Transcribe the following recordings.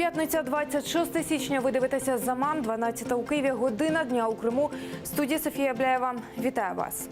П'ятниця, 26 січня. Ви дивитеся «Заман», 12 у Києві, година дня у Криму. В студії Софія Бляєва. Вітаю вас.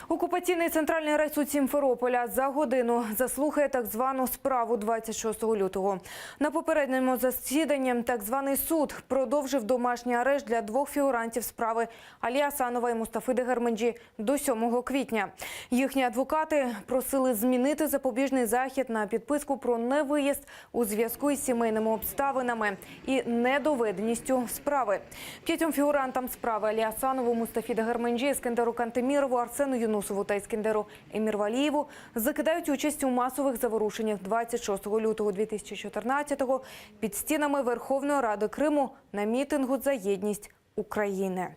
Окупаційний центральний райсуд Сімферополя за годину заслухає так звану справу 26 лютого. На попередньому засіданні так званий суд продовжив домашній арешт для двох фігурантів справи Алі Асанова і Мустафи Дегерменджі до 7 квітня. Їхні адвокати просили змінити запобіжний захід на підписку про невиїзд у зв'язку із сімейними обставинами і недоведеністю справи. 5 фігурантам справи Алі Асанову, Мустафі Дегерменджі, Ескендеру Кантемірову, Арсену Юнусову та Ескендеру Емірвалієву закидають участь у масових заворушеннях 26 лютого 2014-го під стінами Верховної Ради Криму на мітингу за єдність України.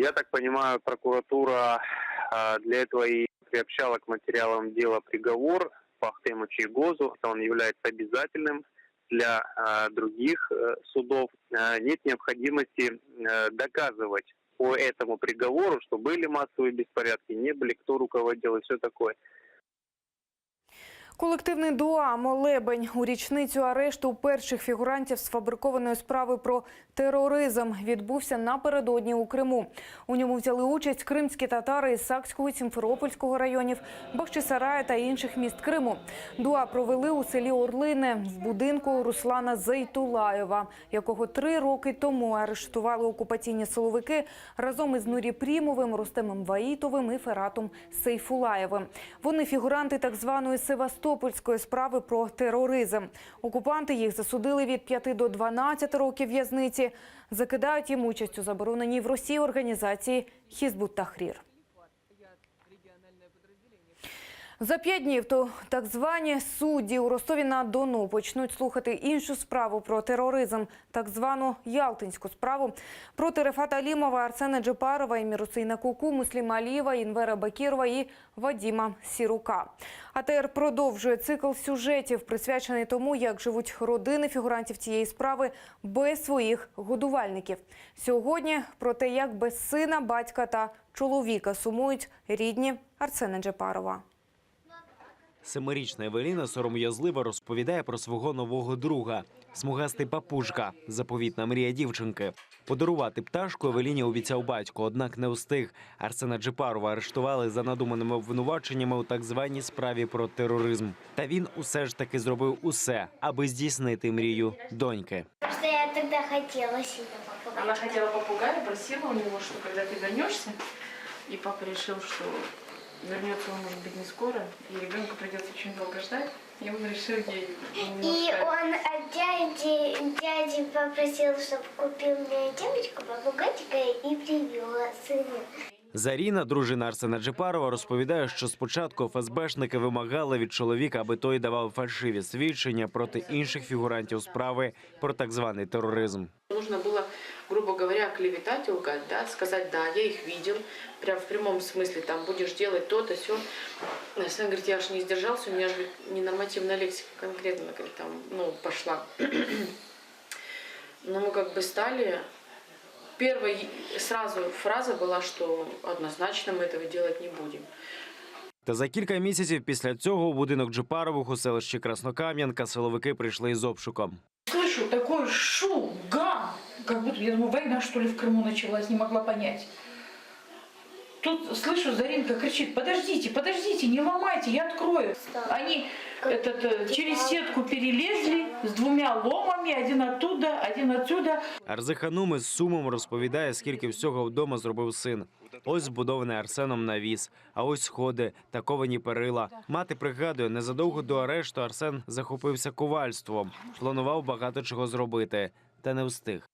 Я так понимаю, прокуратура для этого и приобщала к материалам дела приговор по Ахтему Чийгозу. Он является обязательным для других судов. Нет необходимости доказывать по этому приговору, что были массовые беспорядки, не были, кто руководил и все такое. Колективний дуа «Молебень» у річницю арешту перших фігурантів сфабрикованої справи про тероризм відбувся напередодні у Криму. У ньому взяли участь кримські татари із Сакського, Сімферопольського районів, Бахчисарая та інших міст Криму. Дуа провели у селі Орлине в будинку Руслана Зейтулаєва, якого 3 роки тому арештували окупаційні силовики разом із Нурі Прімовим, Рустемом Ваїтовим і Фератом Сейфулаєвим. Вони фігуранти так званої Севастопольської справи про тероризм. Окупанти їх засудили від 5 до 12 років в'язниці. Закидають їм участь у забороненій в Росії організації Хізбут-Тахрір. За 5 днів так звані судді у Ростові-на-Дону почнуть слухати іншу справу про тероризм, так звану Ялтинську справу проти Рефата Алімова, Арсена Джепарова, Еміру Сейнакуку, Мусліма Алієва, Інвера Бакірова і Вадіма Сірука. АТР продовжує цикл сюжетів, присвячений тому, як живуть родини фігурантів цієї справи без своїх годувальників. Сьогодні про те, як без сина, батька та чоловіка сумують рідні Арсена Джепарова. 7-річна Евеліна сором'язливо розповідає про свого нового друга. Смугастий папушка – заповітна мрія дівчинки. Подарувати пташку Евеліні обіцяв батько, однак не встиг. Арсена Джепарова арештували за надуманими обвинуваченнями у так званій справі про тероризм. Та він усе ж таки зробив усе, аби здійснити мрію доньки. Я тоді хотіла сильно попугая. Вона хотіла попугая, просила у нього, що коли ти вернешся, і папа вирішив, що вернется он, может быть, не скоро, и ребенку придется очень долго ждать, и он решил ей немножко... И он от дяди попросил, чтобы купил мне девочку, попугайчика и привел сына. Заріна, дружина Арсена Джепарова, розповідає, що спочатку ФСБшники вимагали від чоловіка, аби той давав фальшиві свідчення проти інших фігурантів справи про так званий тероризм. Нужно было, грубо говоря, клеветать и лгать, да, сказать, да, я их видел, прям в прямом смысле, там, будешь делать то-то, сё. Арсен говорит, я ж не сдержался, у меня же ненормативная лексика конкретно, говорит, там, пошла. Но мы как бы стали... Первая сразу фраза была, что однозначно мы этого делать не будем. Та за кілька місяців після цього у будинок Джепарових у селищі Краснокам'янка силовики прийшли із обшуком. Слышу такой шум, гам, как будто, я думаю, война, что ли, в Крыму началась, не могла понять. Тут слышу, Заринка кричит, подождите, подождите, не ломайте, я открою. Они через сетку перелезли с 2 ломами, один оттуда, один отсюда. Арзиханум із сумом розповідає, скільки всього вдома зробив син. Ось збудований Арсеном навіс, а ось сходи та ковані перила. Мати пригадує, незадовго до арешту Арсен захопився ковальством, планував багато чого зробити, та не встиг.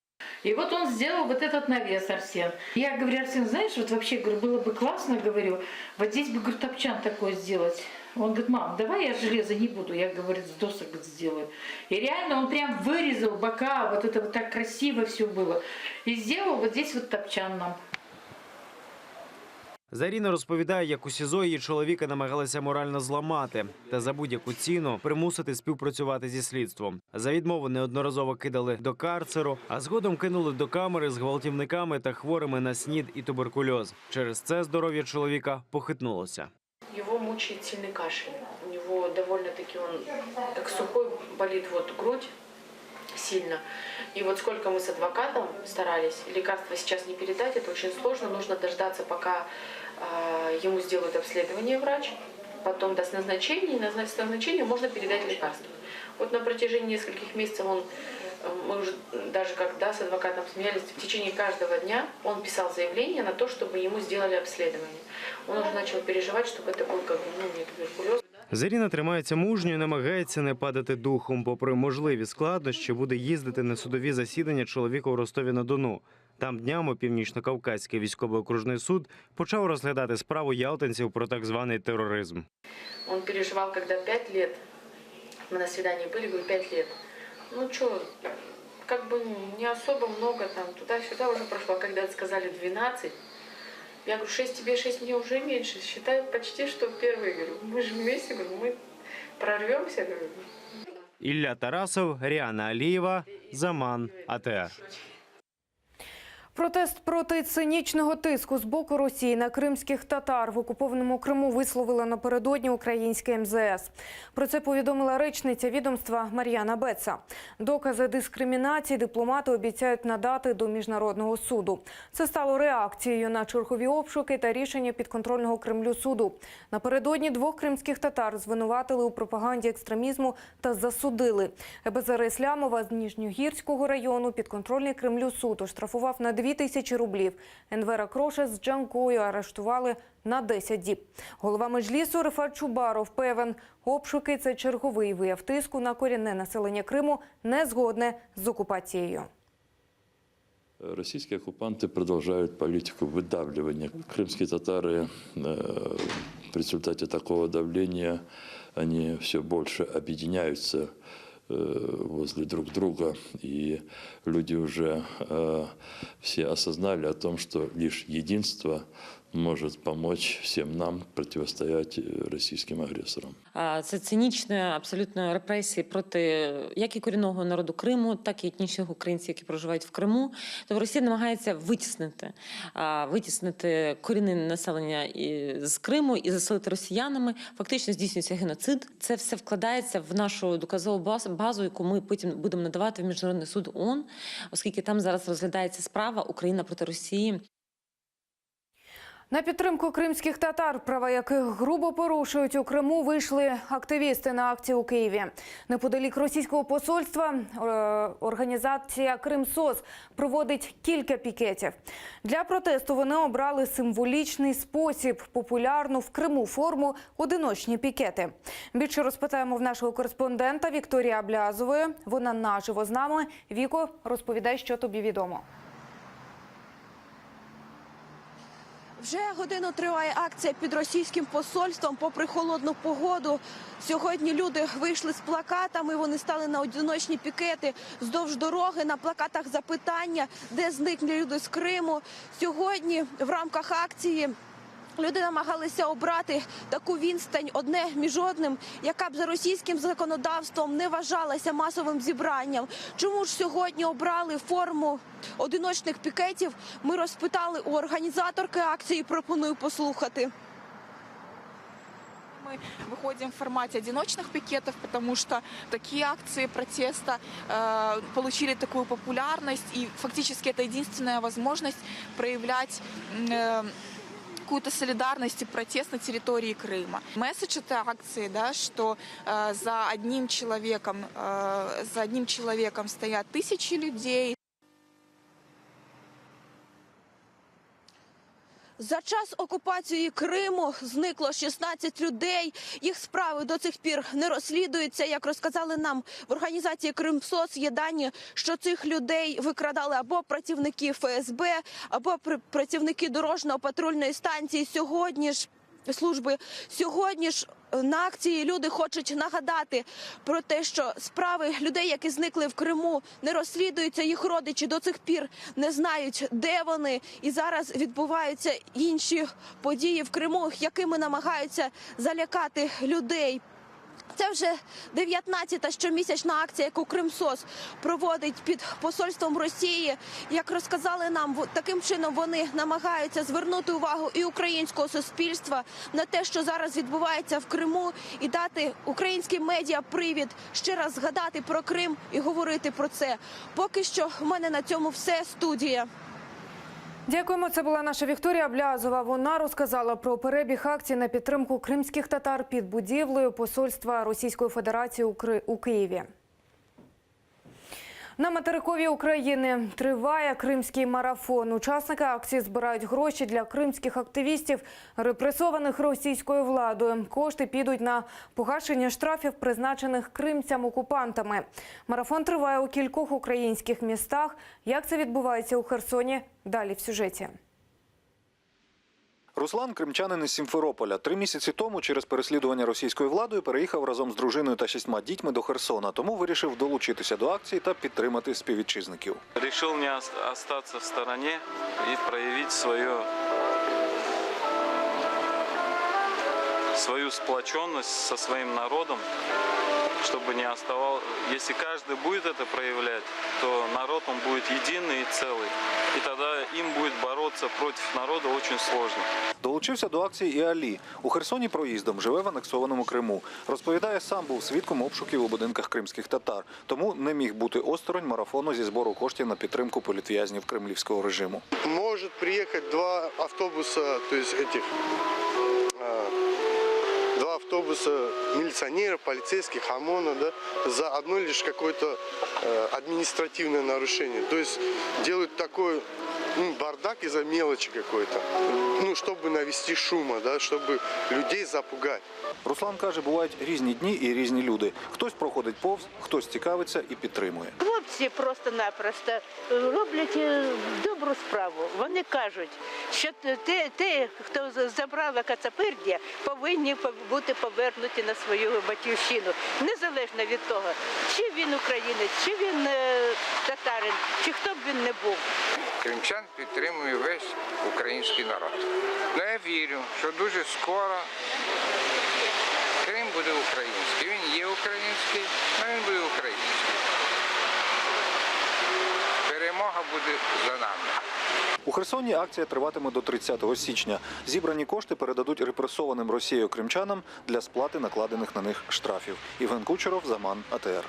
И вот он сделал вот этот навес, Арсен. Я говорю, Арсен, знаешь, вот вообще, говорю, было бы классно, говорю, вот здесь бы, говорю, топчан такой сделать. Он говорит, мам, давай я железо не буду, я, говорит, с досок сделаю. И реально он прям вырезал бока, вот это вот так красиво все было. И сделал вот здесь вот топчан нам. Заріна розповідає, як у СІЗО її чоловіка намагалися морально зламати та за будь-яку ціну примусити співпрацювати зі слідством. За відмову неодноразово кидали до карцеру, а згодом кинули до камери з гвалтівниками та хворими на СНІД і туберкульоз. Через це здоров'я чоловіка похитнулося. Его мучает сильный кашель. У него довольно-таки он как сухой, болит вот грудь сильно. И вот сколько мы с адвокатом старались, лекарства сейчас не передать, это очень сложно, нужно дождаться, пока ему сделают обследование врач, потом даст назначение, и с назначением можно передать лекарства. Вот на протяжении нескольких месяцев мы уже даже когда с адвокатом смеялись, в течение каждого дня он писал заявление на то, чтобы ему сделали обследование. Он уже начал переживать, чтобы это был как бы, не туберкулез. Заріна тримається мужньо і намагається не падати духом. Попри можливі складнощі, буде їздити на судові засідання чоловіка у Ростові-на-Дону. Там днями Північно-Кавказький військовий окружний суд почав розглядати справу ялтинців про так званий тероризм. Он переживал, когда 5 лет, мы на свидании были, говорю, 5 лет. Ну что, как бы не особо много, там туда-сюда уже прошло. Когда сказали 12, я говорю, 6 тебе, 6 мне уже меньше. Считай почти, что первый. Говорю, мы же вместе, говорю, мы прорвемся. Говорю. Ілля Тарасов, Ріана Алієва, Заман, АТР. Протест проти цинічного тиску з боку Росії на кримських татар в окупованому Криму висловила напередодні українське МЗС. Про це повідомила речниця відомства Мар'яна Беца. Докази дискримінації дипломати обіцяють надати до Міжнародного суду. Це стало реакцією на чергові обшуки та рішення підконтрольного Кремлю суду. Напередодні 2 кримських татар звинуватили у пропаганді екстремізму та засудили. ЕБЗР Іслямова з Ніжньогірського району підконтрольний Кремлю суд оштрафував на 2000 рублів. Енвера Кроша з Джанкою арештували на 10 діб. Голова Меджлісу Рифат Чубаров певен, обшуки – це черговий вияв тиску на корінне населення Криму, не згодне з окупацією. Российские оккупанты продолжают политику выдавливания. Крымские татары в результате такого давления они все больше объединяются возле друг друга, и люди уже все осознали о том, что лишь единство може помочь всім нам протистояти російським агресорам. Це цинічні абсолютно репресії проти як і корінного народу Криму, так і етнічних українців, які проживають в Криму. Тобто Росія намагається витіснити корінне населення з Криму і заселити росіянами. Фактично здійснюється геноцид. Це все вкладається в нашу доказову базу, яку ми потім будемо надавати в Міжнародний суд ООН, оскільки там зараз розглядається справа Україна проти Росії. На підтримку кримських татар, права яких грубо порушують у Криму, вийшли активісти на акцію у Києві. Неподалік російського посольства організація «Кримсос» проводить кілька пікетів. Для протесту вони обрали символічний спосіб – популярну в Криму форму «одиночні пікети». Більше розпитаємо в нашого кореспондента Вікторії Аблязової. Вона наживо з нами. Віко, розповідай, що тобі відомо. Вже годину триває акція під російським посольством попри холодну погоду. Сьогодні люди вийшли з плакатами, вони стали на одиночні пікети вздовж дороги. На плакатах запитання, де зникли люди з Криму. Сьогодні в рамках акції люди намагалися обрати таку відстань одне між одним, яка б за російським законодавством не вважалася масовим зібранням. Чому ж сьогодні обрали форму одиночних пікетів, ми розпитали у організаторки акції, пропоную послухати. Мы выходим в формате одиночных пикетов, потому что такие акции протеста получили такую популярность, и фактически это единственная возможность проявлять какую-то солидарность и протест на территории Крыма. Месседж этой акции, да, что за одним человеком стоят тысячи людей. За час окупації Криму зникло 16 людей. Їх справи до цих пір не розслідуються. Як розказали нам в організації «Кримсос», є дані, що цих людей викрадали або працівники ФСБ, або працівники дорожньо-патрульної станції Сьогодні ж на акції люди хочуть нагадати про те, що справи людей, які зникли в Криму, не розслідуються. Їх родичі до цих пір не знають, де вони. І зараз відбуваються інші події в Криму, якими намагаються залякати людей. Це вже 19-та щомісячна акція, яку Кримсоц проводить під посольством Росії. Як розказали нам, таким чином вони намагаються звернути увагу і українського суспільства на те, що зараз відбувається в Криму, і дати українським медіа привід ще раз згадати про Крим і говорити про це. Поки що в мене на цьому все. Студія. Дякуємо. Це була наша Вікторія Блязова. Вона розказала про перебіг акцій на підтримку кримських татар під будівлею посольства Російської Федерації у Києві. На материкові України триває кримський марафон. Учасники акції збирають гроші для кримських активістів, репресованих російською владою. Кошти підуть на погашення штрафів, призначених кримцям-окупантами. Марафон триває у кількох українських містах. Як це відбувається у Херсоні? Далі в сюжеті. Руслан – кримчанин із Сімферополя. 3 місяці тому через переслідування російською владою переїхав разом з дружиною та 6 дітьми до Херсона. Тому вирішив долучитися до акції та підтримати співвітчизників. Решил не остаться в стороне и проявить свою сплоченность со своим народом, чтобы не оставал. Если каждый будет это проявлять, то народ он будет единый и целый. И тогда им будет бороться против народа очень сложно. Долучився до акції і Алі. У Херсоні проїздом, живе в анексованому Криму. Розповідає, сам був свідком обшуків у будинках кримських татар. Тому не міг бути осторонь марафону зі збору коштів на підтримку політв'язнів кремлівського режиму. Может приехать 2 автобуса, то есть этих... 2 автобуса милиционеров, полицейских, ОМОНа, да, за одно лишь какое-то административное нарушение. То есть делают такой бардак из-за мелочи какой-то, чтобы навести шума, да, чтобы людей запугать. Руслан каже, бувають різні дні і різні люди. Хтось проходить повз, хтось цікавиться і підтримує. Хлопці просто-напросто роблять добру справу. Вони кажуть, що ті, хто забрала Кацапирдія, повинні бути повернуті на свою батьківщину. Незалежно від того, чи він українець, чи він татарин, чи хто б він не був. Кримчан підтримує весь український народ. Я вірю, що дуже скоро Крим буде український. Він є український, але він буде український. Перемога буде за нами. У Херсоні акція триватиме до 30 січня. Зібрані кошти передадуть репресованим Росією кримчанам для сплати накладених на них штрафів. Євген Кучеров, Заман, АТР.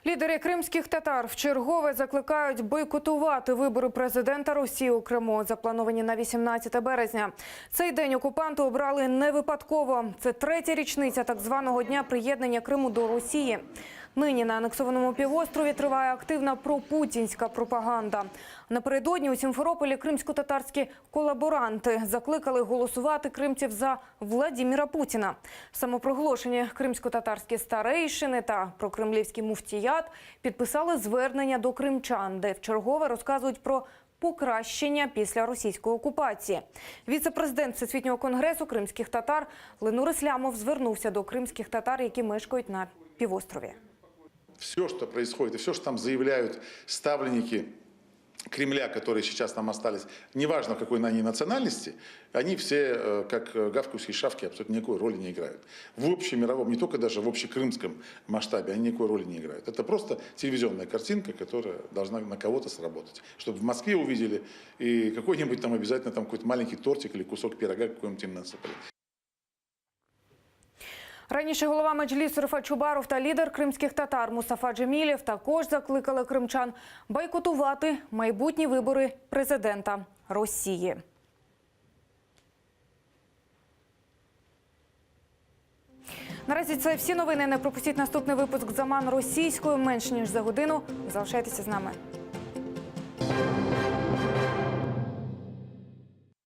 Лідери кримських татар вчергове закликають бойкотувати вибори президента Росії у Криму, заплановані на 18 березня. Цей день окупанти обрали не випадково. Це 3-я річниця так званого дня приєднання Криму до Росії. Нині на анексованому півострові триває активна пропутінська пропаганда. Напередодні у Сімферополі кримсько-татарські колаборанти закликали голосувати кримців за Владимира Путіна. Самопроголошені кримсько-татарські старейшини та прокремлівський муфтіят підписали звернення до кримчан, де вчергове розказують про покращення після російської окупації. Віце-президент Всесвітнього конгресу кримських татар Ленур Ислямов звернувся до кримських татар, які мешкають на півострові. Все, что происходит, и все, что там заявляют ставленники Кремля, которые сейчас там остались, неважно, какой они национальности, они все, как гавкающие шавки, абсолютно никакой роли не играют. В общемировом, не только даже в общекрымском масштабе, они никакой роли не играют. Это просто телевизионная картинка, которая должна на кого-то сработать. Чтобы в Москве увидели и какой-нибудь там обязательно там какой-то маленький тортик или кусок пирога какой-нибудь им насыпали. Раніше голова Меджлісу Рифат Чубаров та лідер кримських татар Мустафа Джемілєв також закликали кримчан бойкотувати майбутні вибори президента Росії. Наразі це всі новини. Не пропустіть наступний випуск «Заман» російською менш ніж за годину. Залишайтеся з нами.